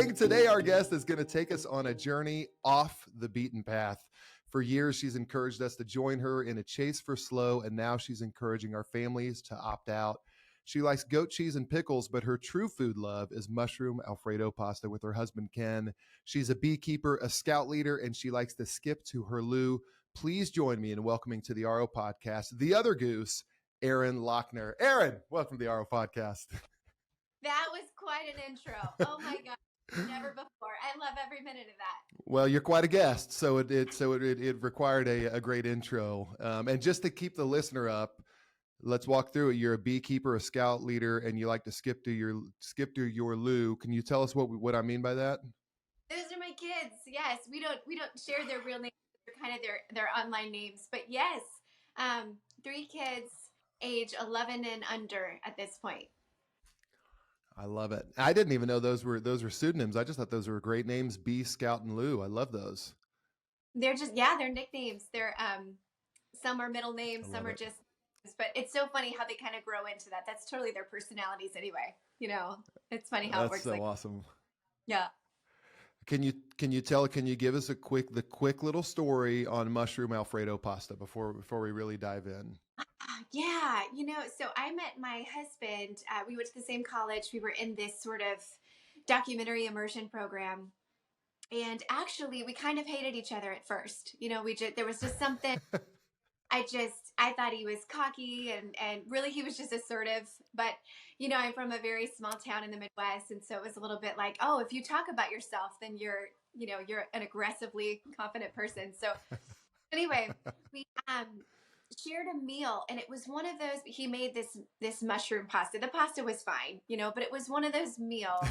gang. Today, our guest is going to take us on a journey off the beaten path. For years, she's encouraged us to join her in a chase for slow, and now she's encouraging our families to opt out. She likes goat cheese and pickles, but her true food love is mushroom Alfredo pasta with her husband, Ken. She's a beekeeper, a scout leader, and she likes to skip to her loo. Please join me in welcoming to the RO podcast, the other goose, Erin Loechner. Erin, welcome to the RO podcast. That was quite an intro. Oh my God. Never before. I love every minute of that. Well, you're quite a guest, so it required a great intro. And just to keep the listener up, let's walk through it. You're a beekeeper, a scout leader, and you like to skip to your loo. Can you tell us what I mean by that? Those are my kids. Yes, we don't share their real names. They're kind of their online names. But yes, 3 kids, age 11 and under at this point. I love it. I didn't even know those were pseudonyms. I just thought those were great names. Bee, Scout, and Lou. I love those. They're they're nicknames. They're some are middle names, some are just. But it's so funny how they kind of grow into that. That's totally their personalities anyway. You know, it's funny how it works. That's so awesome. Yeah. Can you give us the quick little story on mushroom Alfredo pasta before we really dive in? Yeah, so I met my husband. We went to the same college. We were in this sort of documentary immersion program. And actually, we kind of hated each other at first. There was just something. I thought he was cocky and really he was just assertive. But, I'm from a very small town in the Midwest. And so it was a little bit like, oh, if you talk about yourself, then you're an aggressively confident person. So anyway, we shared a meal, and it was one of those. He made this mushroom pasta. The pasta was fine, but it was one of those meals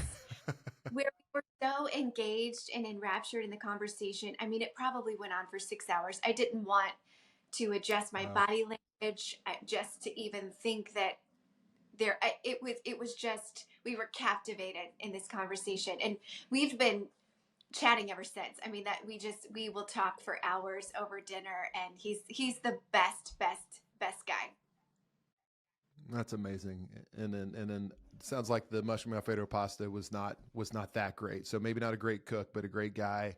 where we were so engaged and enraptured in the conversation. I mean, it probably went on for 6 hours. I didn't want to adjust my body language just to even think that it was just, we were captivated in this conversation, and we've been chatting ever since. I mean, that we will talk for hours over dinner, and he's the best guy. That's amazing. And then it sounds like the mushroom Alfredo pasta was not that great. So maybe not a great cook, but a great guy,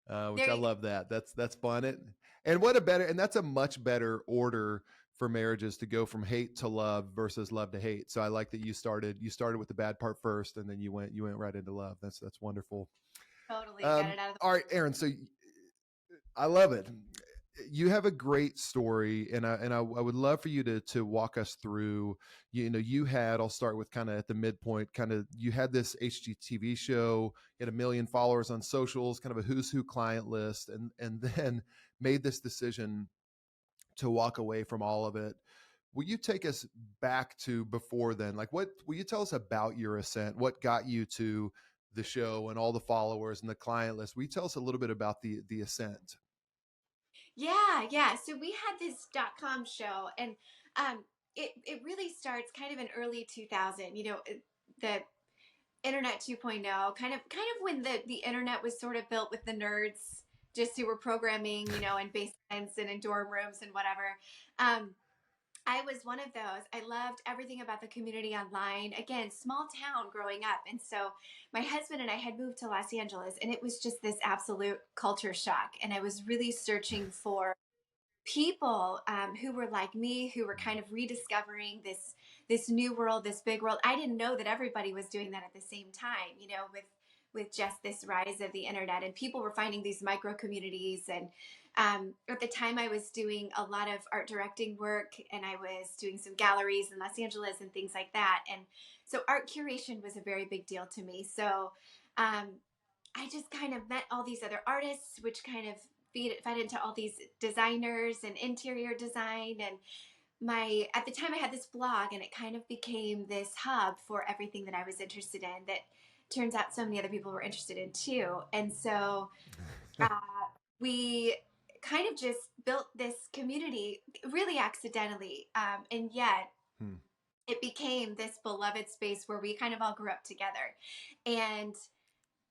which I love that. That's fun. And that's a much better order for marriages, to go from hate to love versus love to hate. So I like that you started with the bad part first, and then you went right into love. That's wonderful. Got it out of the all right, Erin. So I love it. You have a great story, and I would love for you to walk us through. I'll start with kind of at the midpoint. You had this HGTV show, you had 1 million followers on socials, kind of a who's who client list, and then made this decision to walk away from all of it. Will you take us back to before then? Like, will you tell us about your ascent? What got you to the show and all the followers and the client list? Will you tell us a little bit about the ascent? Yeah. So we had this .com show, and it really starts kind of in early 2000. The internet 2.0, kind of when the internet was sort of built with the nerds just who were programming, in basements and in dorm rooms and whatever. I was one of those. I loved everything about the community online. Again, small town growing up. And so my husband and I had moved to Los Angeles, and it was just this absolute culture shock. And I was really searching for people who were like me, who were kind of rediscovering this new world, this big world. I didn't know that everybody was doing that at the same time, with just this rise of the internet, and people were finding these micro communities. And at the time I was doing a lot of art directing work, and I was doing some galleries in Los Angeles and things like that. And so art curation was a very big deal to me. So I just kind of met all these other artists, which kind of fed into all these designers and interior design. And at the time I had this blog, and it kind of became this hub for everything that I was interested in, that turns out so many other people were interested in too. And so we kind of just built this community really accidentally. And yet it became this beloved space where we kind of all grew up together. And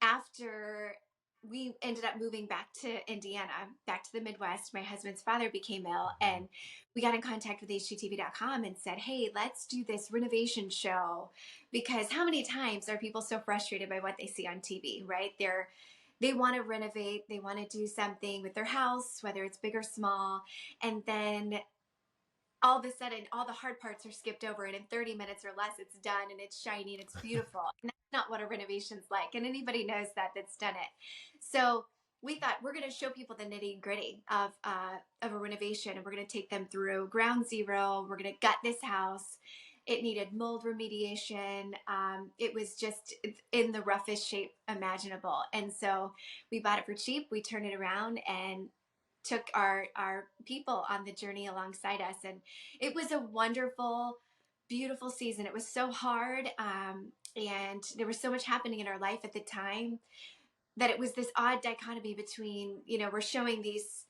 after we ended up moving back to Indiana, back to the Midwest. My husband's father became ill, Mhm. and we got in contact with HGTV.com and said, hey, let's do this renovation show. Because how many times are people so frustrated by what they see on TV, right? They want to renovate, they want to do something with their house, whether it's big or small, and then all of a sudden all the hard parts are skipped over, and in 30 minutes or less it's done and it's shiny and it's beautiful, and that's not what a renovation's like, and anybody knows that that's done it. So we thought we're going to show people the nitty gritty of a renovation, and we're going to take them through ground zero. We're going to gut this house. It needed mold remediation. It was just in the roughest shape imaginable, and so we bought it for cheap. We turned it around and took our people on the journey alongside us, and it was a wonderful, beautiful season. It was so hard, and there was so much happening in our life at the time that it was this odd dichotomy between, we're showing these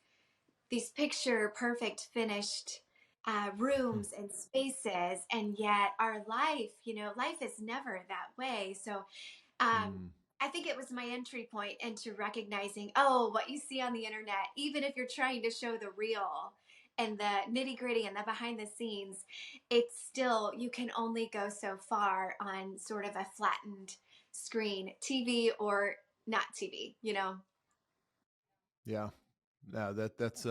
picture perfect finished rooms and spaces, and yet our life, life is never that way. So um, Mm. I think it was my entry point into recognizing, oh, what you see on the internet, even if you're trying to show the real and the nitty gritty and the behind the scenes, it's still, you can only go so far on sort of a flattened screen, TV or not TV. Yeah. No, that's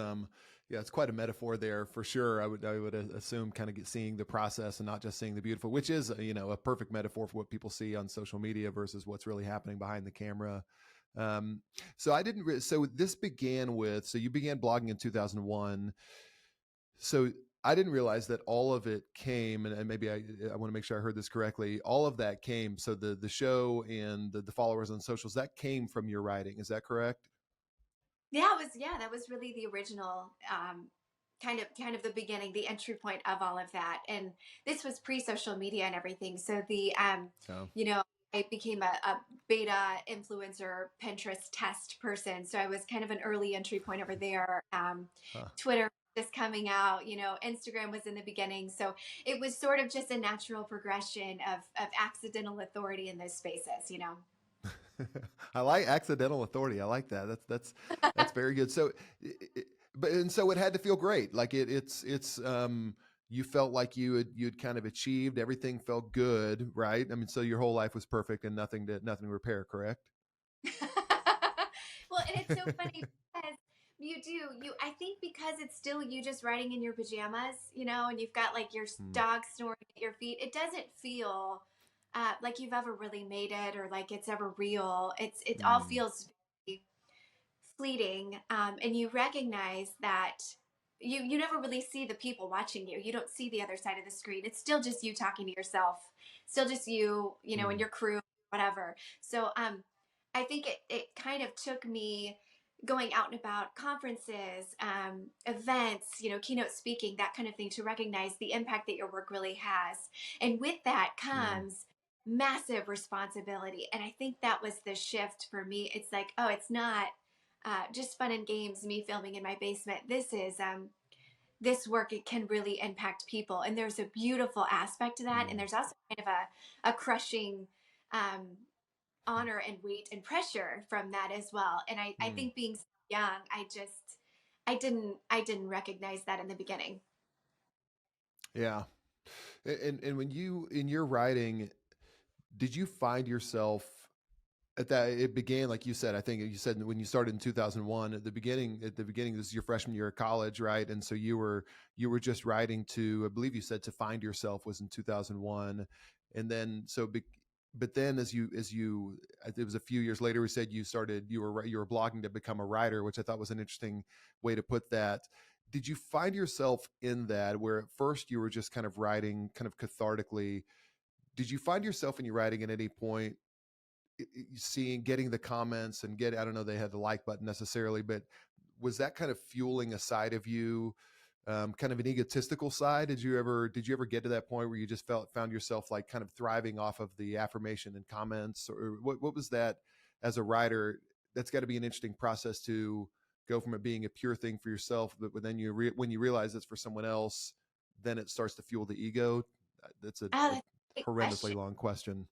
yeah, it's quite a metaphor there for sure. I would assume kind of seeing the process and not just seeing the beautiful, which is a perfect metaphor for what people see on social media versus what's really happening behind the camera. Um, so I didn't. So this began with. So you began blogging in 2001. So I didn't realize that all of it came, and maybe I want to make sure I heard this correctly. All of that came. So the show and the followers on socials that came from your writing. Is that correct? Yeah, that was really the original, kind of the beginning, the entry point of all of that. And this was pre-social media and everything. So Yeah. you know, I became a beta influencer Pinterest test person. So I was kind of an early entry point over there. Huh. Twitter just coming out, Instagram was in the beginning. So it was sort of just a natural progression of accidental authority in those spaces. I like accidental authority. I like that. That's very good. So, but and so it had to feel great. Like it's you felt like you'd kind of achieved everything. Felt good, right? I mean, so your whole life was perfect and nothing to repair. Correct? Well, and it's so funny because I think because it's still you just riding in your pajamas, and you've got like your Mm, dog snoring at your feet, it doesn't feel like you've ever really made it, or like it's ever real. It all mm, feels very fleeting, and you recognize that you never really see the people watching you. You don't see the other side of the screen. It's still just you talking to yourself, still just you, and mm, your crew, whatever. So I think it kind of took me going out and about conferences, events, keynote speaking, that kind of thing, to recognize the impact that your work really has. And with that mm, comes massive responsibility. And I think that was the shift for me. It's like, oh, it's not just fun and games, me filming in my basement. This work, it can really impact people, and there's a beautiful aspect to that, and mm, there's also kind of a crushing um, honor and weight and pressure from that as well. And I mm. think being so young, I didn't recognize that in the beginning. Yeah. And when you in your writing, did you find yourself at that it began like you said, I think you said when you started in 2001 at the beginning this is your freshman year of college, right? And so you were just writing to, I believe you said, to find yourself was in 2001. And then but then as you it was a few years later, we said you were blogging to become a writer, which I thought was an interesting way to put that. Did you find yourself in that where at first you were just kind of writing kind of cathartically? Did you find yourself in your writing at any point seeing, getting the comments and I don't know, they had the like button necessarily, but was that kind of fueling a side of you, kind of an egotistical side? Did you ever get to that point where you just found yourself like kind of thriving off of the affirmation and comments, or what was that as a writer? That's got to be an interesting process to go from it being a pure thing for yourself, but when when you realize it's for someone else, then it starts to fuel the ego. That's Oh, a that's a great horrendously question. long question.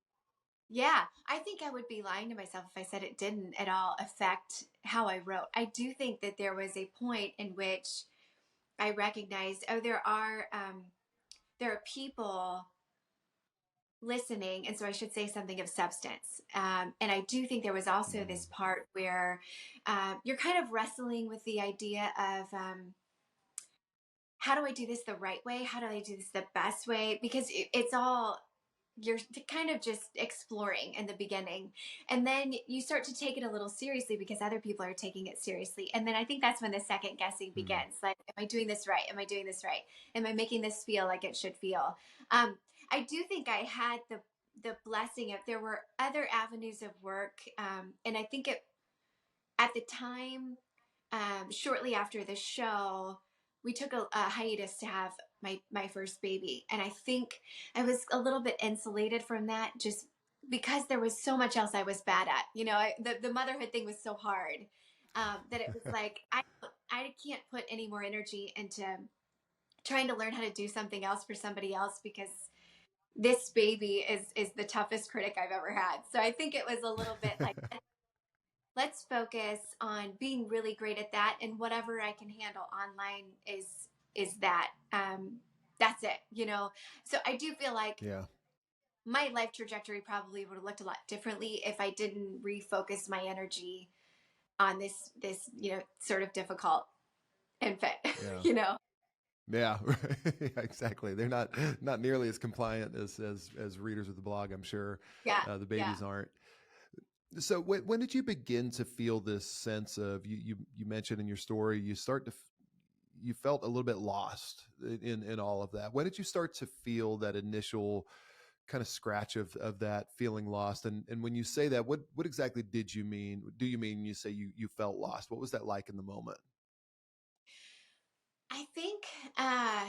Yeah, I think I would be lying to myself if I said it didn't at all affect how I wrote. I do think that there was a point in which I recognized, oh, there are people listening, and so I should say something of substance. And I do think there was also Mm, this part where you're kind of wrestling with the idea of how do I do this the right way? How do I do this the best way? Because it's all you're kind of just exploring in the beginning, and then you start to take it a little seriously because other people are taking it seriously, and then I think that's when the second guessing mm, begins. Like, am I doing this right? Am I doing this right? Am I making this feel like it should feel? um, I do think I had the blessing of there were other avenues of work, and I think it at the time, shortly after the show, we took a hiatus to have my first baby, and I think I was a little bit insulated from that just because there was so much else I was bad at. You know, the motherhood thing was so hard, that it was like I can't put any more energy into trying to learn how to do something else for somebody else because this baby is the toughest critic I've ever had. So I think it was a little bit like, let's focus on being really great at that, and whatever I can handle online is that. That's it, you know. So I do feel like yeah. my life trajectory probably would have looked a lot differently if I didn't refocus my energy on this sort of difficult infant. Yeah. You know. Yeah, yeah, exactly. They're not nearly as compliant as readers of the blog. I'm sure Yeah, the yeah. babies aren't. So when did you begin to feel this sense of you mentioned in your story you start to you felt a little bit lost in all of that. When did you start to feel that initial kind of scratch of that feeling lost? And when you say that, what exactly did you mean? Do you mean you say you felt lost? What was that like in the moment? I think uh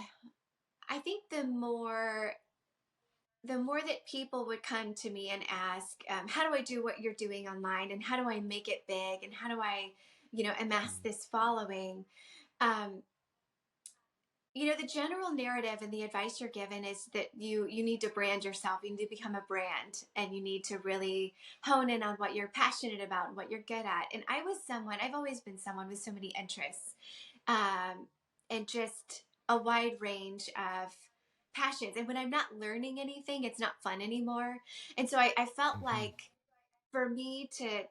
I think the more that people would come to me and ask, how do I do what you're doing online, and how do I make it big, and how do I, amass Mm, this following? um, the general narrative and the advice you're given is that you need to brand yourself. You need to become a brand, and you need to really hone in on what you're passionate about and what you're good at. And I've always been someone with so many interests, and just a wide range of passions. And when I'm not learning anything, it's not fun anymore. And so I felt mhm. like, for me to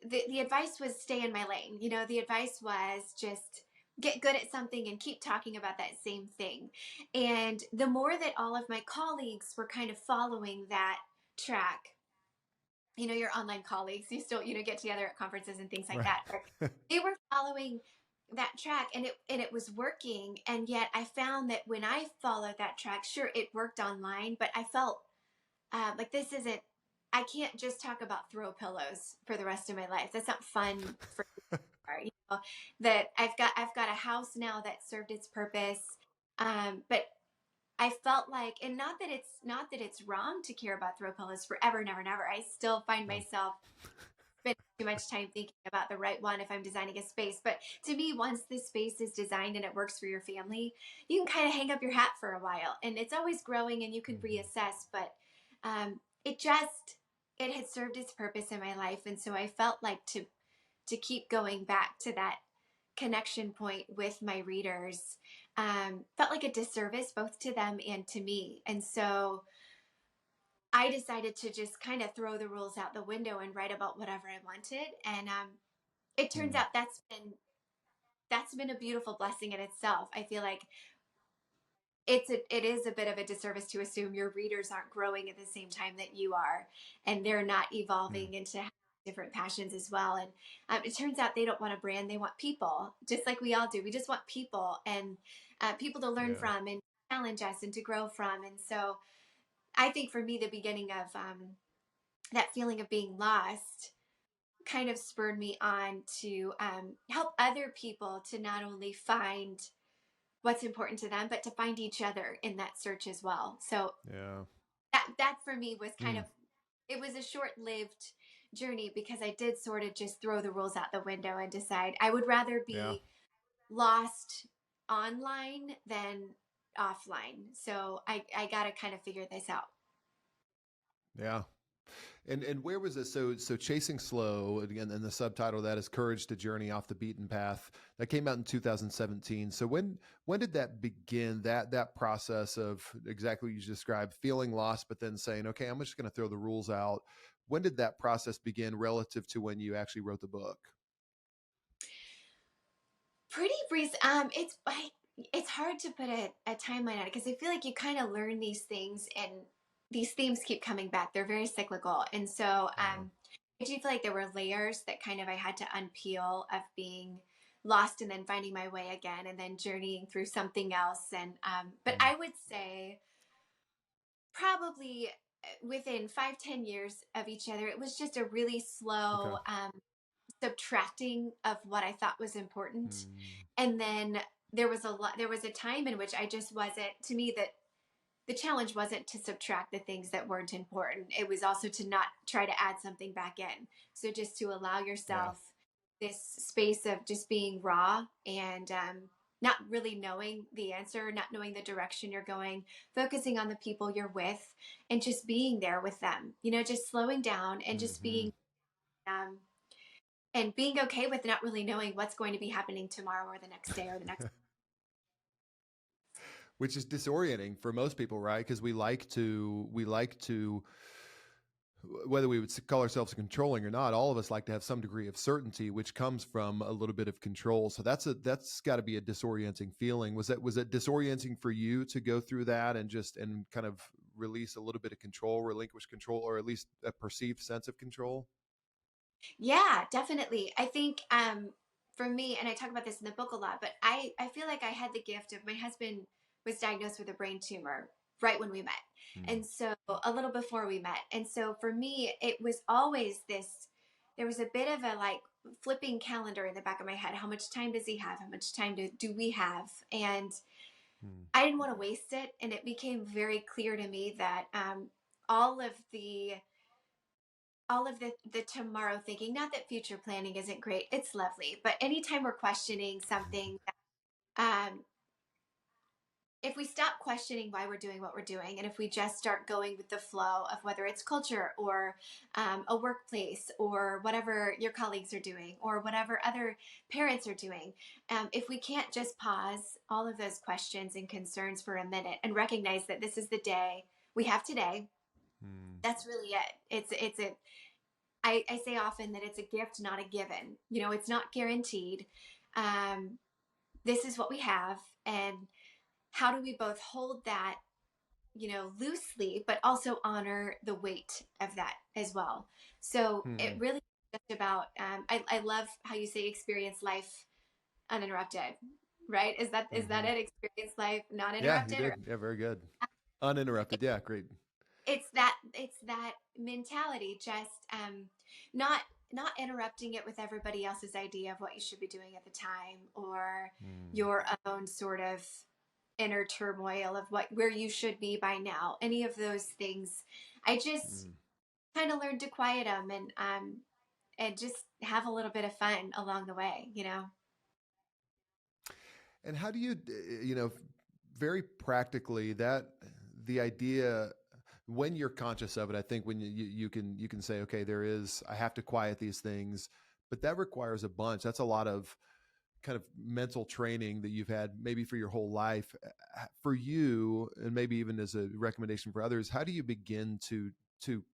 the advice was stay in my lane. The advice was just get good at something and keep talking about that same thing. And the more that all of my colleagues were kind of following that track, your online colleagues, you still, get together at conferences and things like Right. that, or they were following that track, and it was working. And yet I found that when I followed that track, sure, it worked online, but I felt like this isn't. I can't just talk about throw pillows for the rest of my life. That's not fun for me. That I've got a house now that served its purpose. But I felt like, and not that it's wrong to care about throw pillows forever, never, never. I still find No. myself spending too much time thinking about the right one if I'm designing a space. But to me, once this space is designed and it works for your family, you can kind of hang up your hat for a while, and it's always growing, and you can Mhm. reassess. But it had served its purpose in my life, and so I felt like to keep going back to that connection point with my readers felt like a disservice both to them and to me. And so I decided to just kind of throw the rules out the window and write about whatever I wanted. And it turns Mm, out that's been a beautiful blessing in itself. I feel like it is a bit of a disservice to assume your readers aren't growing at the same time that you are, and they're not mm, evolving into different passions as well. And it turns out they don't want a brand; they want people, just like we all do. We just want people, and people to learn yeah. from and challenge us and to grow from. And so I think for me, the beginning of that feeling of being lost kind of spurred me on to help other people to not only find what's important to them, but to find each other in that search as well. So Yeah. that for me was kind Mm, of, it was a short-lived journey because I did sort of just throw the rules out the window and decide I would rather yeah. be lost online than offline. So I got to kind of figure this out. Yeah. And where was it? So chasing slow again, and the subtitle of that is Courage to Journey Off the Beaten Path. That came out in 2017. So when did that begin? That process of exactly what you described, feeling lost, but then saying, okay, I'm just going to throw the rules out. When did that process begin relative to when you actually wrote the book? Pretty recent. It's hard to put a timeline on it because I feel like you kind of learn these things and these themes keep coming back. They're very cyclical, and so Yeah. I do feel like there were layers that kind of I had to unpeel of being lost and then finding my way again, and then journeying through something else. And but Hmm. I would say probably within 5-10 years of each other, it was just a really Okay. slow subtracting of what I thought was important. Hmm. And then there was a time in which I just wasn't, to me, that the challenge wasn't to subtract the things that weren't important. It was also to not try to add something back in. So just to allow Yeah. yourself this space of just being raw and not really knowing the answer, not knowing the direction you're going, focusing on the people you're with and just being there with them, just slowing down and just Hmm. being um, and being okay with not really knowing what's going to be happening tomorrow or the next day or the next. Which is disorienting for most people, right? Because we like to whether we would call ourselves controlling or not, all of us like to have some degree of certainty, which comes from a little bit of control. So that's got to be a disorienting feeling. Was it disorienting for you to go through that and just and kind of release a little bit of control, relinquish control, or at least a perceived sense of control? Yeah, definitely. I think for me, and I talk about this in the book a lot, but I feel like I had the gift of my husband was diagnosed with a brain tumor right when we met. Hmm. And so a little before we met. And so for me, it was always this there was a bit of a like flipping calendar in the back of my head. How much time does he have? How much time do we have? And Hmm. I didn't want to waste it. And it became very clear to me that all of the the tomorrow thinking, not that future planning isn't great, it's lovely, but anytime we're questioning something, um if we stop questioning why we're doing what we're doing, and if we just start going with the flow of whether it's culture or a workplace or whatever your colleagues are doing or whatever other parents are doing, if we can't just pause all of those questions and concerns for a minute and recognize that this is the day we have today, Hmm. that's really it. It's a I say often that it's a gift, not a given. It's not guaranteed. Um, this is what we have. And how do we both hold that, loosely, but also honor the weight of that as well? So it Hmm. really is just about, I love how you say experience life uninterrupted, right? Is that Hmm. it? Experience life not Yeah, you interrupted, or did. Yeah, very good. Uninterrupted. Yeah, great. it's that mentality, just not not interrupting it with everybody else's idea of what you should be doing at the time or Hmm. your own sort of inner turmoil of where you should be by now, any of those things. I just Hmm. kind of learned to quiet them and just have a little bit of fun along the way. And how do you, very practically that the idea when you're conscious of it, I think when you can say, okay, I have to quiet these things, but that requires a bunch. That's a lot of kind of mental training that you've had maybe for your whole life. For you, and maybe even as a recommendation for others, how do you begin to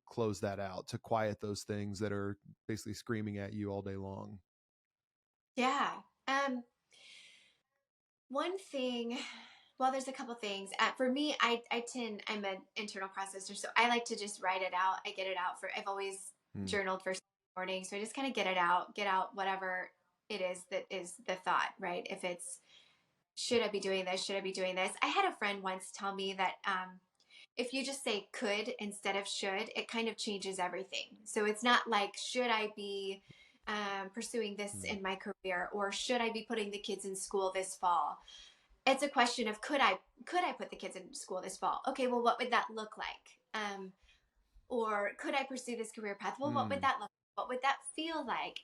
close that out, to quiet those things that are basically screaming at you all day long? Yeah. um One thing, well, there's a couple things. For me, I'm an internal processor, so I like to just write it out. I get it out I've always Hmm. journaled first morning, so I just kind of get out whatever it is that is the thought, right? If it's, should I be doing this? Should I be doing this? I had a friend once tell me that if you just say could instead of should, it kind of changes everything. So it's not like, should I be pursuing this Hmm. in my career, or should I be putting the kids in school this fall? It's a question of, could I put the kids in school this fall? Okay, well, what would that look like? Or could I pursue this career path? Well, what would Hmm. that look like? What would that feel like?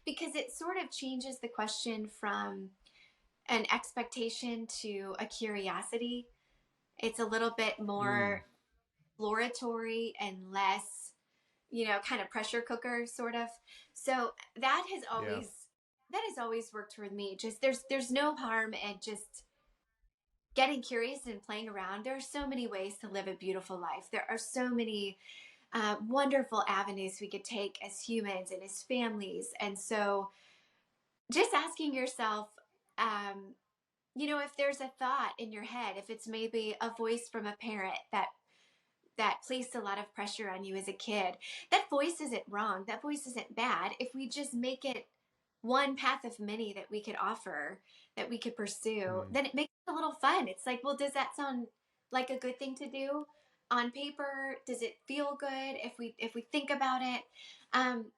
Because it sort of changes the question from an expectation to a curiosity. It's a little bit Hmm. more exploratory and less kind of pressure cooker sort of. So Yeah. that has always worked for me. Just there's no harm in just getting curious and playing around. There are so many ways to live a beautiful life. There are so many wonderful avenues we could take as humans and as families. And so just asking yourself, um, if there's a thought in your head, if it's maybe a voice from a parent that placed a lot of pressure on you as a kid, that voice isn't wrong. That voice isn't bad. If we just make it one path of many that we could offer, that we could pursue, Mm. then it makes it a little fun. It's like, well, does that sound like a good thing to do on paper? Does it feel good if we think about it? Um,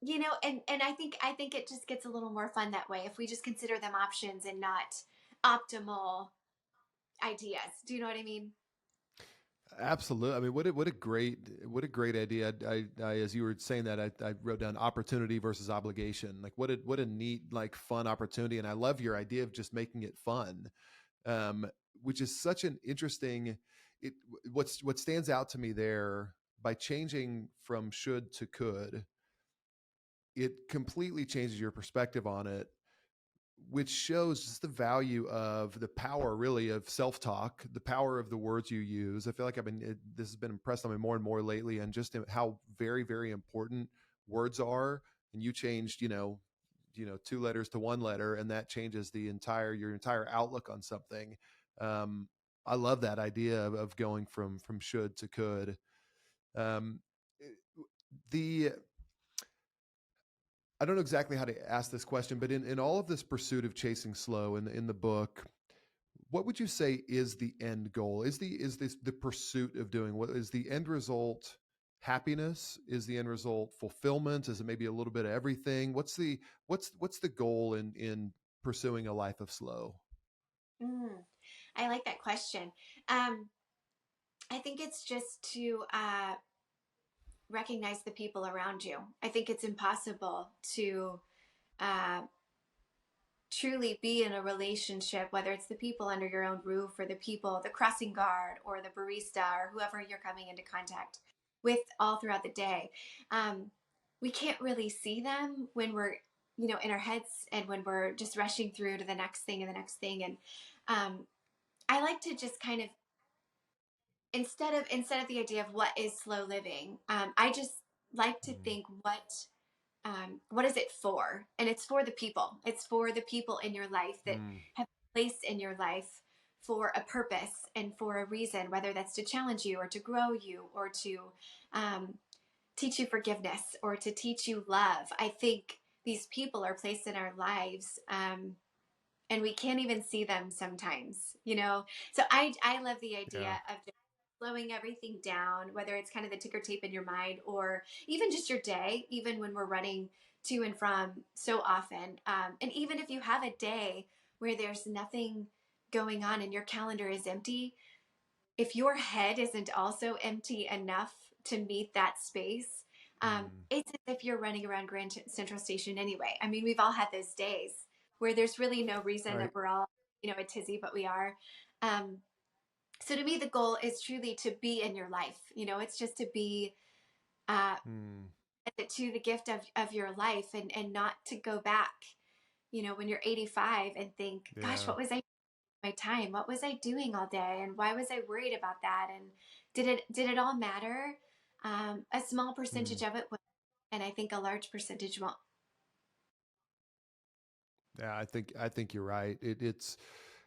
and I think it just gets a little more fun that way if we just consider them options and not optimal ideas. Do you know what I mean? Absolutely. I mean, what a great idea. As you were saying that, I wrote down opportunity versus obligation. Like, what a neat, like, fun opportunity. And I love your idea of just making it fun, um, which is such an interesting. It what stands out to me there by changing from should to could, it completely changes your perspective on it, which shows just the value of the power, really, of self-talk, the power of the words you use. I feel like this has been impressed on me more and more lately, and just how very, very important words are. And you changed, two letters to one letter, and that changes your entire outlook on something. Um, I love that idea of going from should to could. Um, the I don't know exactly how to ask this question, but in all of this pursuit of chasing slow in the book, what would you say is the end goal? Is this the pursuit of doing, what is the end result? Happiness? Is the end result fulfillment? Is it maybe a little bit of everything? What's the goal in pursuing a life of slow? Mm, I like that question. Um, I think it's just to recognize the people around you. I think it's impossible to uh, truly be in a relationship, whether it's the people under your own roof or the people, the crossing guard or the barista or whoever you're coming into contact with all throughout the day. Um, we can't really see them when we're, in our heads and when we're just rushing through to the next thing and the next thing. And um, I like to just kind of instead of the idea of what is slow living, I just like to Mm, think what is it for? And it's for the people. It's for the people in your life that mm, have placed in your life for a purpose and for a reason, whether that's to challenge you or to grow you or to um, teach you forgiveness or to teach you love. I think these people are placed in our lives, and we can't even see them sometimes. So I love the idea yeah. of just slowing everything down, whether it's kind of the ticker tape in your mind or even just your day, even when we're running to and from so often. And even if you have a day where there's nothing going on and your calendar is empty, if your head isn't also empty enough to meet that space, Mm, it's as if you're running around Grand Central Station anyway. I mean, we've all had those days where there's really no reason that right. we're all, a tizzy, but we are. Um, so to me, the goal is truly to be in your life. It's just to be uh, Mm, to the gift of your life and not to go back, when you're 85 and think, gosh, yeah. what was I my time? What was I doing all day? And why was I worried about that? And did it all matter? A small Mm. percentage of it will, and I think a large percentage won't. Yeah, I think you're right. It's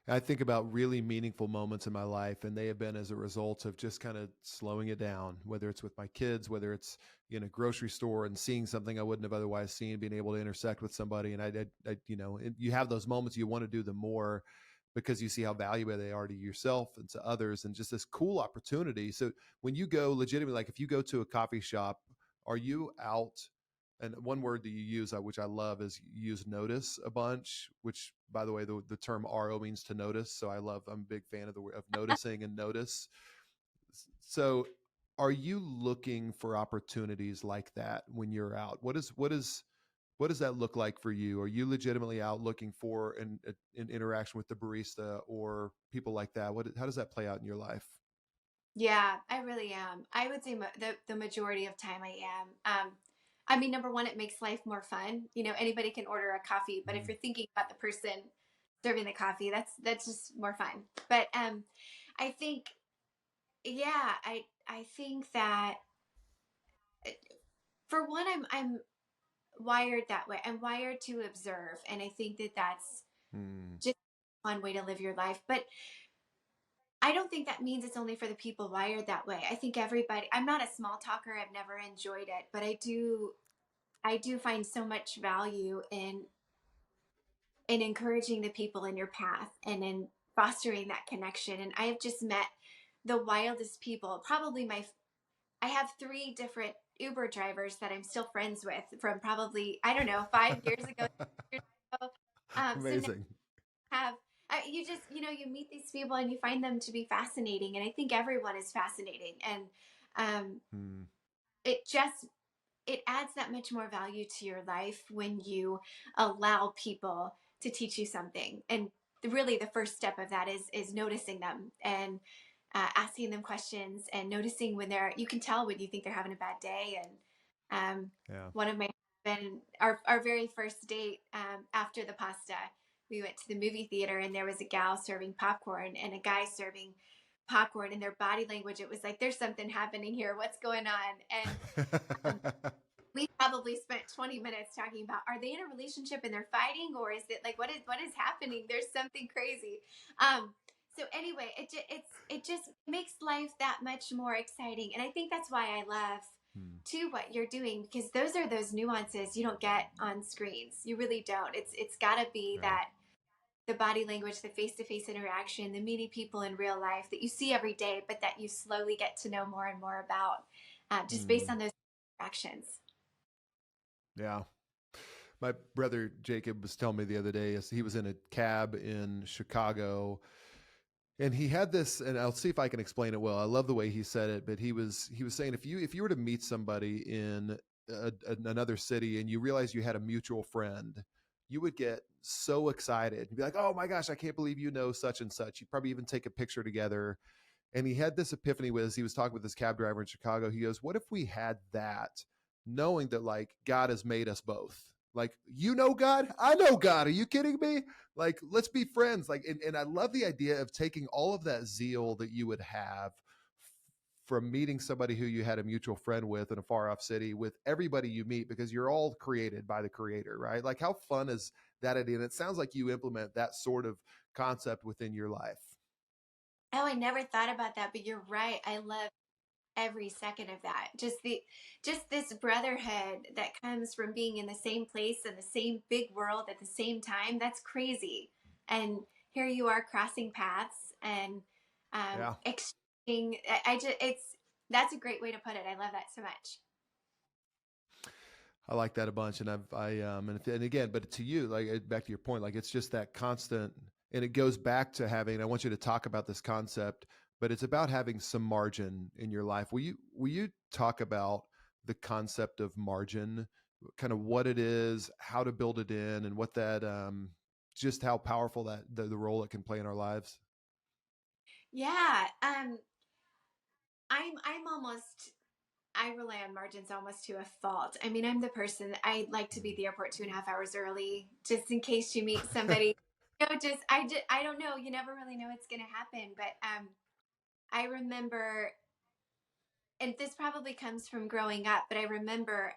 I think about really meaningful moments in my life, and they have been as a result of just kind of slowing it down. Whether it's with my kids, whether it's in a grocery store and seeing something I wouldn't have otherwise seen, being able to intersect with somebody, and you have those moments you want to do them more because you see how valuable they are to yourself and to others, and just this cool opportunity. So when you go legitimately, like if you go to a coffee shop, are you out? And one word that you use, which I love, is you use notice a bunch. Which, by the way, the term RO means to notice. So I'm a big fan of the word of noticing and notice. So, are you looking for opportunities like that when you're out? What does that look like for you? Are you legitimately out looking for an interaction with the barista or people like that? How does that play out in your life? Yeah, I really am. I would say the majority of time I am. I mean, number one, it makes life more fun. You know, anybody can order a coffee, but if Mm, you're thinking about the person serving the coffee, that's just more fun. But I think, yeah, I think that for one, I'm wired that way. I'm wired to observe, and I think that that's mm, just one way to live your life. But I don't think that means it's only for the people wired that way. I think everybody, I'm not a small talker. I've never enjoyed it, but I do find so much value in encouraging the people in your path and in fostering that connection. And I have just met the wildest people. I have three different Uber drivers that I'm still friends with from probably, I don't know, 5 years ago. Years ago. So now amazing. have you just you meet these people and you find them to be fascinating, and I think everyone is fascinating, and um, Mm, it just it adds that much more value to your life when you allow people to teach you something. And really the first step of that is noticing them and asking them questions and noticing when you can tell when you think they're having a bad day. And yeah. one of my husband, our very first date, after the pasta, we went to the movie theater and there was a gal serving popcorn and a guy serving popcorn, and their body language, it was like, there's something happening here, what's going on? And um, we probably spent 20 minutes talking about, are they in a relationship and they're fighting, or is it like, what is happening? There's something crazy. So anyway, it just makes life that much more exciting, and I think that's why I love Mm, to what you're doing, because those are those nuances you don't get on screens. You really don't. It's got to be yeah. that the body language, the face-to-face interaction, the meeting people in real life that you see every day, but that you slowly get to know more and more about, just based Mm, on those interactions. yeah. My brother Jacob was telling me the other day, as he was in a cab in Chicago, and he had this, and I'll see if I can explain it well. I love the way he said it, but he was saying, if you were to meet somebody in another city and you realize you had a mutual friend, you would get so excited. You'd be like, "Oh my gosh, I can't believe you know such and such." You'd probably even take a picture together. And he had this epiphany as he was talking with this cab driver in Chicago. He goes, "What if we had that, knowing that like God has made us both? Like, you know God, I know God. Are you kidding me? Like, let's be friends." Like, and I love the idea of taking all of that zeal that you would have from meeting somebody who you had a mutual friend with in a far off city with everybody you meet, because you're all created by the creator, right? Like, how fun is that idea? And it sounds like you implement that sort of concept within your life. Oh, I never thought about that, but you're right. I love every second of that. Just this brotherhood that comes from being in the same place in the same big world at the same time. That's crazy. And here you are crossing paths and Yeah. exchanging. I just it's that's a great way to put it. I love that so much. I like that a bunch, and and again, but to you, like back to your point, like it's just that constant, and it goes back to having. I want you to talk about this concept, but it's about having some margin in your life. Will you talk about the concept of margin, kind of what it is, how to build it in, and what that just how powerful that the role it can play in our lives. Yeah. I'm almost I rely on margins almost to a fault. I mean, I'm the person, I like to be at the airport 2.5 hours early, just in case you meet somebody. I don't know. You never really know what's going to happen. But I remember, and this probably comes from growing up, but I remember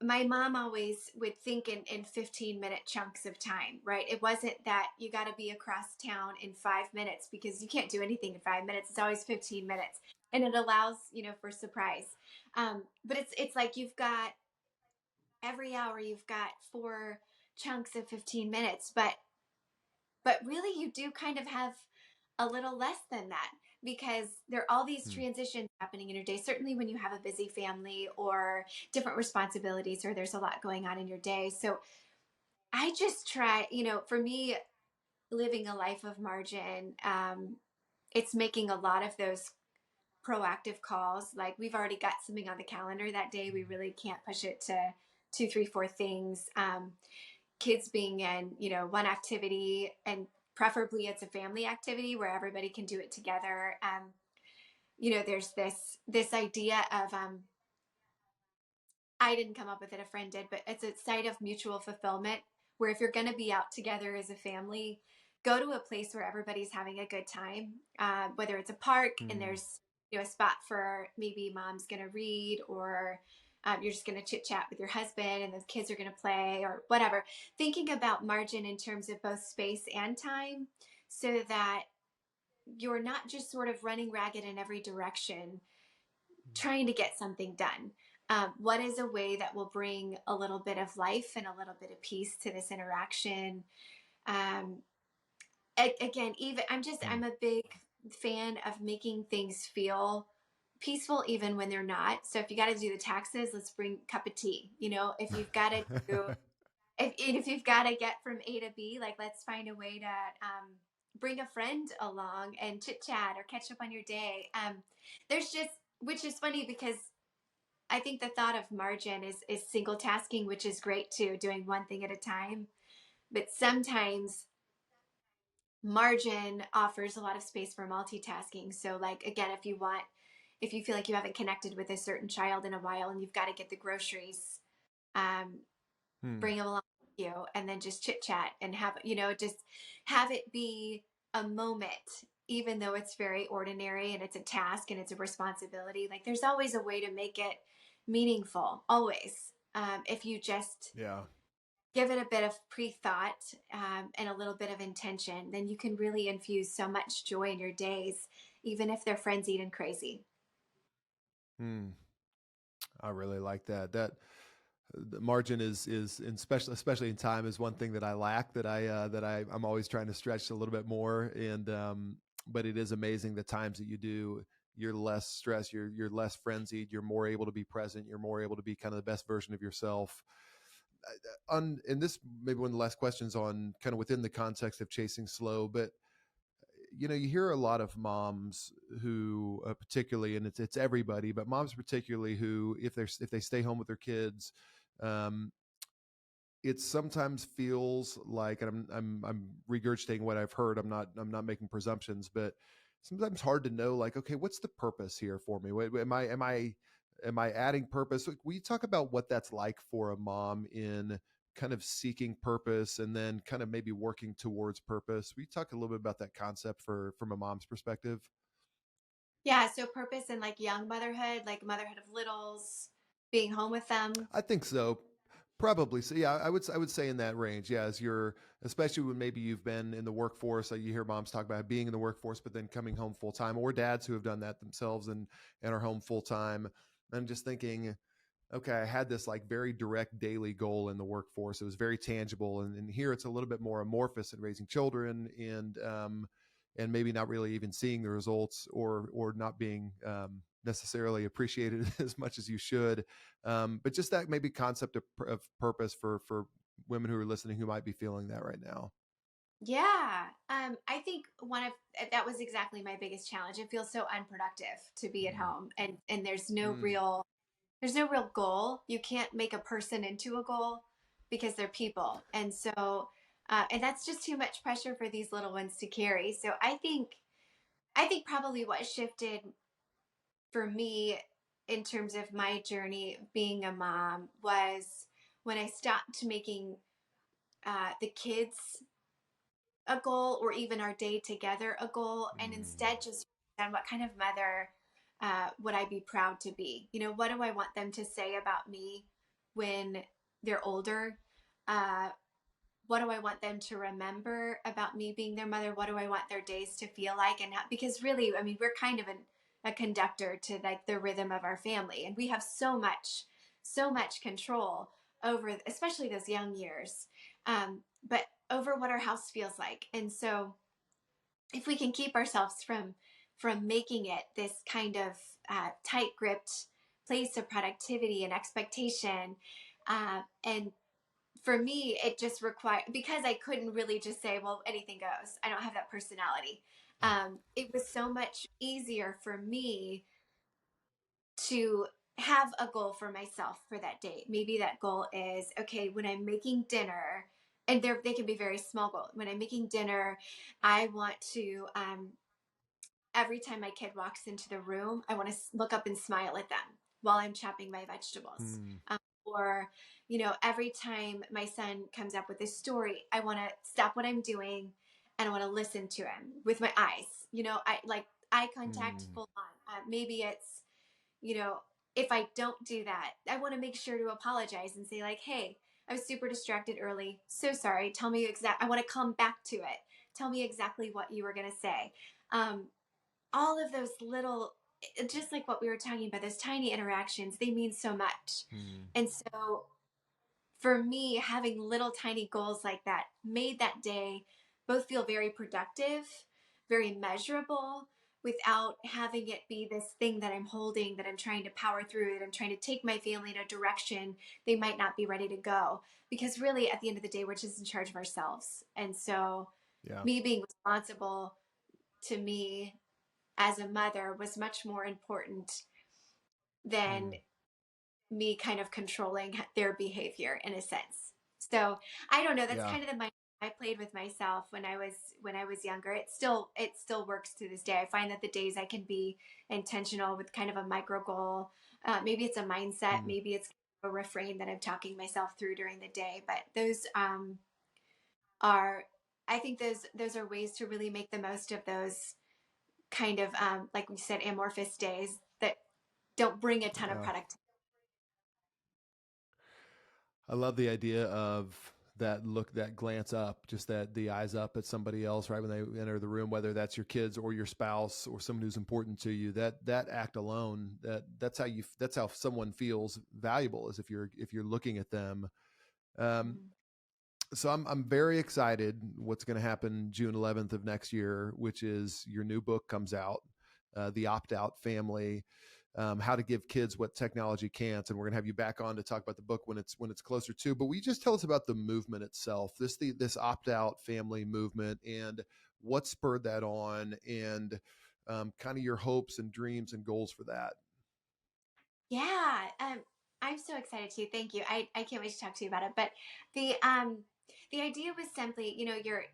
my mom always would think in 15-minute chunks of time, right? It wasn't that you got to be across town in 5 minutes, because you can't do anything in 5 minutes. It's always 15 minutes. And it allows, for surprise. But it's like you've got every hour, you've got four chunks of 15 minutes, but really you do kind of have a little less than that, because there are all these Hmm. transitions happening in your day, certainly when you have a busy family or different responsibilities, or there's a lot going on in your day. So I just try, for me, living a life of margin, it's making a lot of those proactive calls. Like, we've already got something on the calendar that day, we really can't push it to two, three, four things. Kids being in one activity, and preferably it's a family activity where everybody can do it together. There's this idea of I didn't come up with it, a friend did, but it's a site of mutual fulfillment where if you're going to be out together as a family, go to a place where everybody's having a good time, whether it's a park and Hmm. there's a spot for maybe mom's going to read, or you're just going to chit chat with your husband and the kids are going to play or whatever. Thinking about margin in terms of both space and time so that you're not just sort of running ragged in every direction trying to get something done. What is a way that will bring a little bit of life and a little bit of peace to this interaction? Um, Again, even Hmm. I'm a big fan of making things feel peaceful even when they're not. So if you got to do the taxes, let's bring a cup of tea. If you've got to do if you've got to get from A to B, like let's find a way to bring a friend along and chit chat or catch up on your day. There's just which is funny because I think the thought of margin is single tasking, which is great too, doing one thing at a time. But sometimes margin offers a lot of space for multitasking. So like again, if you feel like you haven't connected with a certain child in a while and you've got to get the groceries, um, Hmm. bring them along with you and then just chit chat and have, just have it be a moment, even though it's very ordinary and it's a task and it's a responsibility. Like there's always a way to make it meaningful, always. If you just Yeah. give it a bit of pre-thought and a little bit of intention, then you can really infuse so much joy in your days, even if they're frenzied and crazy. Hmm. I really like that. The margin is in especially in time is one thing that I lack I'm always trying to stretch a little bit more. And but it is amazing the times that you do. You're less stressed. You're less frenzied. You're more able to be present. You're more able to be kind of the best version of yourself. On and this maybe one of the last questions on kind of within the context of chasing slow, but you hear a lot of moms who particularly, and it's everybody, but moms particularly who if they stay home with their kids, um, it sometimes feels like, and I'm regurgitating what I've heard. I'm not making presumptions, but sometimes hard to know. Like, okay, what's the purpose here for me? Am I adding purpose? Like, we talk about what that's like for a mom in kind of seeking purpose and then kind of maybe working towards purpose. We talk a little bit about that concept from a mom's perspective. Yeah, so purpose in like young motherhood, like motherhood of littles, being home with them. I think so. Probably. So yeah, I would say in that range. Yeah, as you're especially when maybe you've been in the workforce, you hear moms talk about being in the workforce, but then coming home full time, or dads who have done that themselves and are home full time. I'm just thinking, okay, I had this like very direct daily goal in the workforce. It was very tangible, and here it's a little bit more amorphous in raising children, and maybe not really even seeing the results, or not being necessarily appreciated as much as you should. But just that maybe concept of purpose for women who are listening who might be feeling that right now. Yeah. I think one of that was exactly my biggest challenge. It feels so unproductive to be at Mm. home and Mm. there's no real goal. You can't make a person into a goal because they're people. And so and that's just too much pressure for these little ones to carry. So I think probably what shifted for me in terms of my journey being a mom was when I stopped making the kids a goal or even our day together a goal and Mm. instead just on what kind of mother would I be proud to be? What do I want them to say about me when they're older? Uh, what do I want them to remember about me being their mother? What do I want their days to feel like? And because really, I mean, we're kind of a conductor to like the rhythm of our family, and we have so much control over, especially those young years, but over what our house feels like. And so, if we can keep ourselves from making it this kind of tight gripped place of productivity and expectation, and for me, it just required because I couldn't really just say, well, anything goes. I don't have that personality. It was so much easier for me to have a goal for myself for that day. Maybe that goal is okay, when I'm making dinner, and they can be very small goals. When I'm making dinner, I want to every time my kid walks into the room, I want to look up and smile at them while I'm chopping my vegetables. Hmm. Or, every time my son comes up with a story, I want to stop what I'm doing and I want to listen to him with my eyes. I like eye contact Hmm. full on. Maybe it's, you know, if I don't do that, I want to make sure to apologize and say, like, hey, I was super distracted early. So sorry. Tell me I want to come back to it. Tell me exactly what you were going to say. Um, all of those little, just like what we were talking about, those tiny interactions, they mean so much. Hmm. And so for me, having little tiny goals like that made that day both feel very productive, very measurable, without having it be this thing that I'm holding, that I'm trying to power through, that I'm trying to take my family in a direction they might not be ready to go. Because really, at the end of the day, we're just in charge of ourselves. And so, Yeah. me being responsible to me as a mother was much more important than Hmm. me kind of controlling their behavior in a sense. So I don't know. That's Yeah. kind of the mind I played with myself when I was younger. It still works to this day. I find that the days I can be intentional with kind of a micro goal, maybe it's a mindset, Hmm. maybe it's a refrain that I'm talking myself through during the day. But those are, I think those are ways to really make the most of those kind of like we said, amorphous days that don't bring a ton of Yeah. productivity. I love the idea of that look, that glance up, just that the eyes up at somebody else right when they enter the room, whether that's your kids or your spouse or someone who's important to you. That act alone, that's how someone feels valuable, is if you're looking at them. Um, Mm. so I'm very excited what's going to happen June 11th of next year, which is your new book comes out, The Opt Out Family, how to give kids what technology can't. And we're going to have you back on to talk about the book when it's closer to. But will you just tell us about the movement itself, this Opt Out Family movement, and what spurred that on, and kind of your hopes and dreams and goals for that. Yeah, I'm so excited too. Thank you. I can't wait to talk to you about it. But the idea was simply,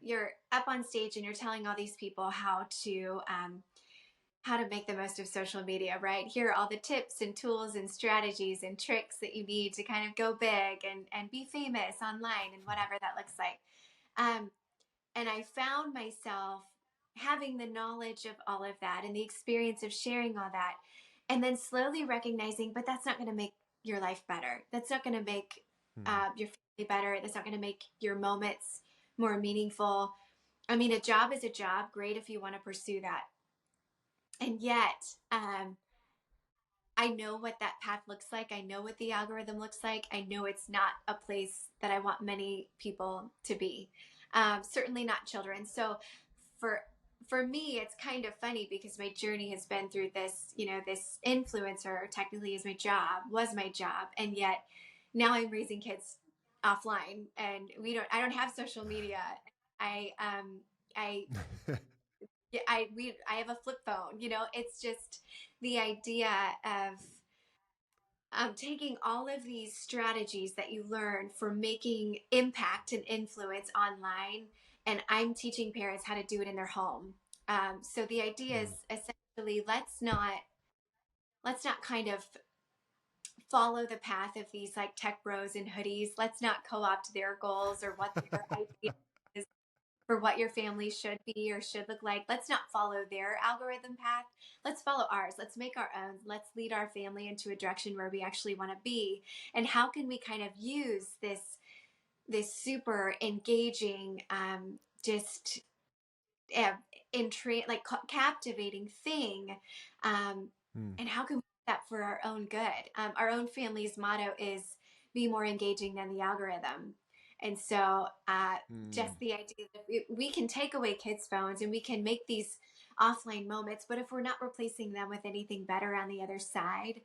you're up on stage and you're telling all these people how to make the most of social media, right? Here are all the tips and tools and strategies and tricks that you need to kind of go big and be famous online and whatever that looks like. Um, and I found myself having the knowledge of all of that and the experience of sharing all that, and then slowly recognizing, but that's not going to make your life better. That's not going to make Hmm. your family better. That's not going to make your moments more meaningful. I mean, a job is a job. Great if you want to pursue that. And yet, I know what that path looks like. I know what the algorithm looks like. I know it's not a place that I want many people to be. Certainly not children. So for for me, it's kind of funny because my journey has been through this. This influencer technically is my job, was my job, and yet now I'm raising kids offline, and I don't have social media. I I yeah, I have a flip phone. It's just the idea of taking all of these strategies that you learn for making impact and influence online, and I'm teaching parents how to do it in their home. So the idea is Hmm. essentially, let's not kind of follow the path of these like tech bros in hoodies. Let's not co-opt their goals or what their idea is for what your family should be or should look like. Let's not follow their algorithm path. Let's follow ours. Let's make our own. Let's lead our family into a direction where we actually want to be. And how can we kind of use this super engaging, just uh, like captivating thing, um, Hmm. and how can we do that for our own good? Our own family's motto is be more engaging than the algorithm. And so Hmm. just the idea that we can take away kids phones and we can make these offline moments, but if we're not replacing them with anything better on the other side,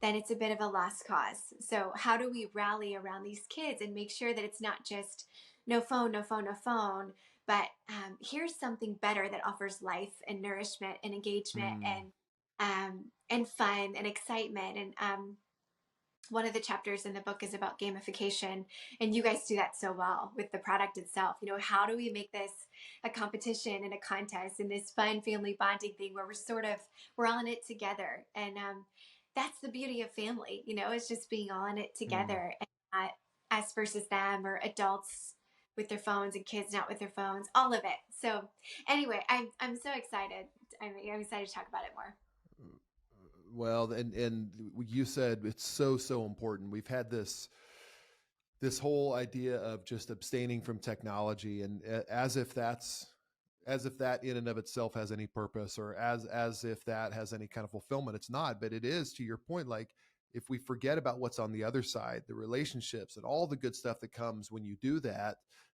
then it's a bit of a lost cause. So how do we rally around these kids and make sure that it's not just no phone, no phone, no phone, but here's something better that offers life and nourishment and engagement Hmm. and fun and excitement, and one of the chapters in the book is about gamification, and you guys do that so well with the product itself. How do we make this a competition and a contest and this fun family bonding thing where we're all in it together? And that's the beauty of family. It's just being all in it Hmm. together, and not us versus them, or adults with their phones and kids not with their phones, all of it. So anyway, I'm so excited. I'm excited to talk about it more. Well, and you said it's so important. We've had this whole idea of just abstaining from technology, and as if that in and of itself has any purpose, or as if that has any kind of fulfillment. It's not, but it is, to your point. Like, if we forget about what's on the other side, the relationships and all the good stuff that comes when you do that,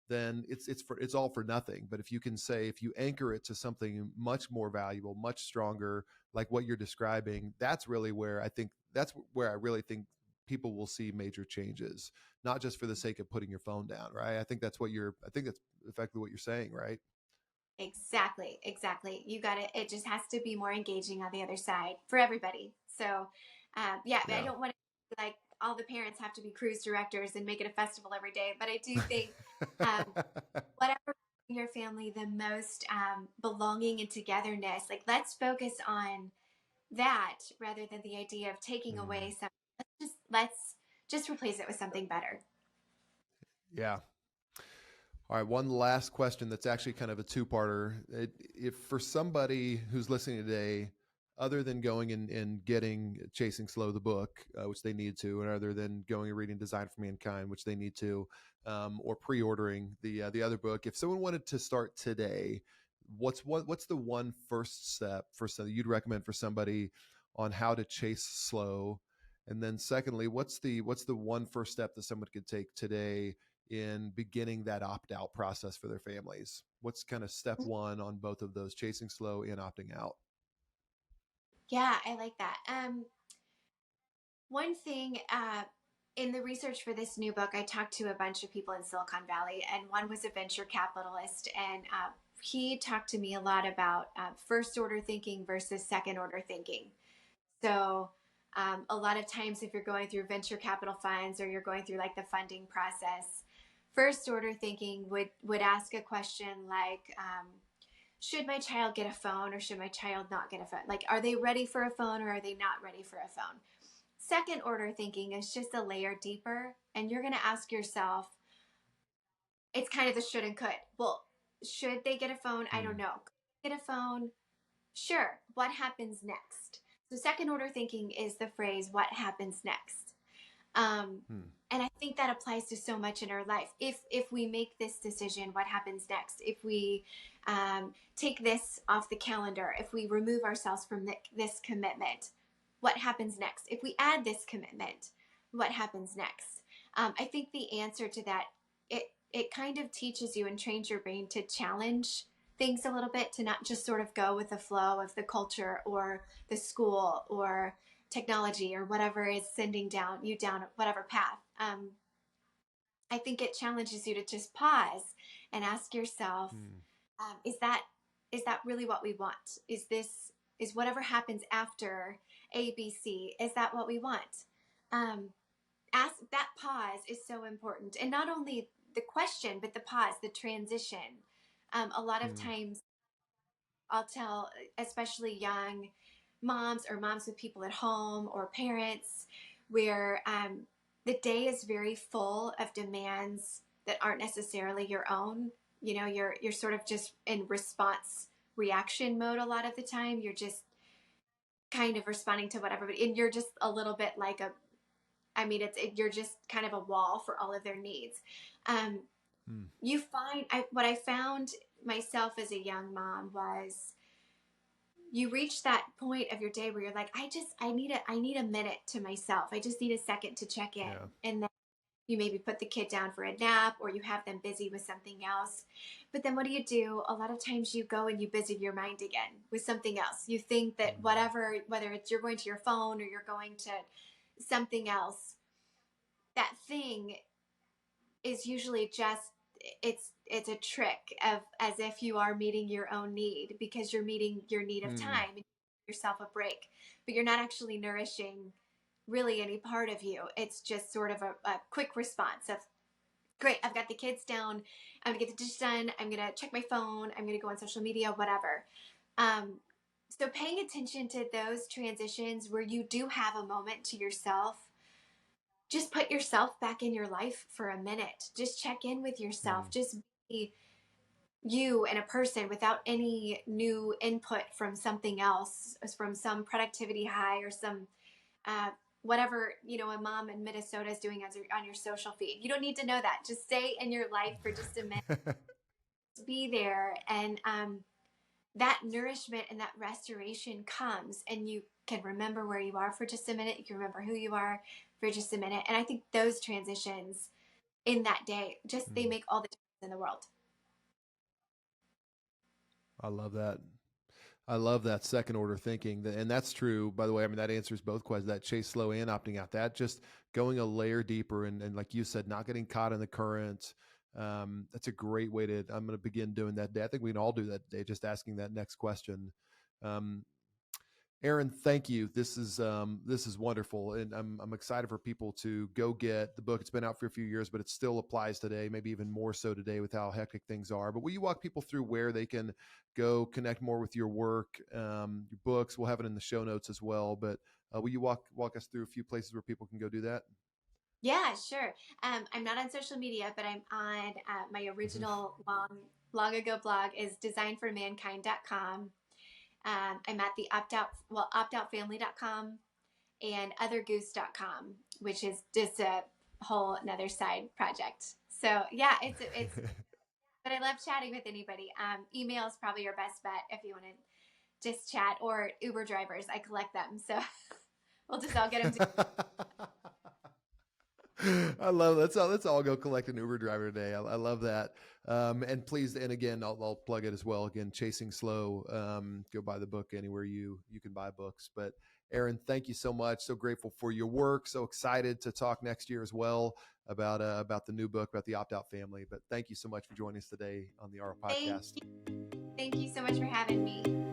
then it's all for nothing. But if you can say, if you anchor it to something much more valuable, much stronger, like what you're describing, that's where I really think people will see major changes, not just for the sake of putting your phone down, right? I think that's effectively what you're saying, right? Exactly, exactly. You got it. It just has to be more engaging on the other side for everybody. So, yeah, I Yeah. don't want to like all the parents have to be cruise directors and make it a festival every day, but I do think um, whatever your family the most belonging and togetherness, like let's focus on that rather than the idea of taking Mm, away something. Let's just replace it with something better. yeah. All right, one last question that's actually kind of a two-parter. If for somebody who's listening today, other than going and getting Chasing Slow the book, which they need to, and other than going and reading Design for Mankind, which they need to, or pre-ordering the other book, if someone wanted to start today, what's the one first step for something you'd recommend for somebody on how to chase slow? And then secondly, what's the one first step that someone could take today in beginning that opt out process for their families? What's kind of step one on both of those, chasing slow and opting out? Yeah, I like that. One thing in the research for this new book, I talked to a bunch of people in Silicon Valley, and one was a venture capitalist, and he talked to me a lot about first order thinking versus second order thinking. So, a lot of times, if you're going through venture capital funds or you're going through like the funding process, first order thinking would ask a question like, should my child get a phone or should my child not get a phone? Like, are they ready for a phone or are they not ready for a phone? Second order thinking is just a layer deeper, and you're going to ask yourself, it's kind of the should and could. Well, should they get a phone? I don't Hmm. know. Could they get a phone? Sure. What happens next? So, second order thinking is the phrase, what happens next? Um, Hmm. and I think that applies to so much in our life. If we make this decision, what happens next? If we take this off the calendar, if we remove ourselves from this commitment, what happens next? If we add this commitment, what happens next? I think the answer to that, it kind of teaches you and trains your brain to challenge things a little bit, to not just sort of go with the flow of the culture or the school or technology or whatever is sending you down whatever path. I think it challenges you to just pause and ask yourself, Hmm. is that really what we want? Is whatever happens after ABC, is that what we want? Um, ask that pause is so important, and not only the question, but the pause, the transition. A lot of Hmm. times I'll tell, especially young moms or moms with people at home or parents, where the day is very full of demands that aren't necessarily your own. You're sort of just in response reaction mode a lot of the time. You're just kind of responding to whatever, and you're just a little bit like you're just kind of a wall for all of their needs. Um, Hmm. what I found myself as a young mom was you reach that point of your day where you're like, I need a minute to myself. I just need a second to check in. Yeah. And then you maybe put the kid down for a nap or you have them busy with something else. But then what do? A lot of times you go and you busy your mind again with something else. You think that Hmm. whether it's you're going to your phone or you're going to something else, that thing is usually just it's a trick of as if you are meeting your own need because you're meeting your need of Hmm. time and yourself a break, but you're not actually nourishing really any part of you. It's just sort of a quick response of, great, I've got the kids down. I'm gonna get the dish done. I'm gonna check my phone. I'm gonna go on social media, whatever. Um, so paying attention to those transitions where you do have a moment to yourself, just put yourself back in your life for a minute. Just check in with yourself. Mm. Just be you and a person without any new input from something else, from some productivity high or some uh, whatever a mom in Minnesota is doing on your social feed. You don't need to know that. Just stay in your life for just a minute, be there, and that nourishment and that restoration comes, and you can remember where you are for just a minute. You can remember who you are for just a minute, and I think those transitions in that day, just they Mm. make all the difference in the world. I love that. I love that second order thinking. And that's true, by the way. I mean, that answers both questions, that chase slow and opting out, that just going a layer deeper. And like you said, not getting caught in the current. That's a great way to, I'm going to begin doing that day. I think we can all do that day, just asking that next question. Um, Erin, thank you. This is wonderful, and I'm excited for people to go get the book. It's been out for a few years, but it still applies today, maybe even more so today with how hectic things are. But will you walk people through where they can go connect more with your work, your books? We'll have it in the show notes as well. But will you walk us through a few places where people can go do that? Yeah, sure. I'm not on social media, but I'm on my Mm-hmm. original long ago blog is designformankind.com. I'm at the optoutfamily.com and othergoose.com, which is just a whole another side project. So yeah, it's but I love chatting with anybody. Email is probably your best bet if you want to just chat, or Uber drivers. I collect them, so we'll just all get them. I love let's all go collect an Uber driver today. I love that. And please, and again, I'll plug it as well. Again, Chasing Slow. Go buy the book anywhere you can buy books. But Erin, thank you so much. So grateful for your work. So excited to talk next year as well about the new book about the opt out family. But thank you so much for joining us today on the Aura Thank podcast. you. Thank you so much for having me.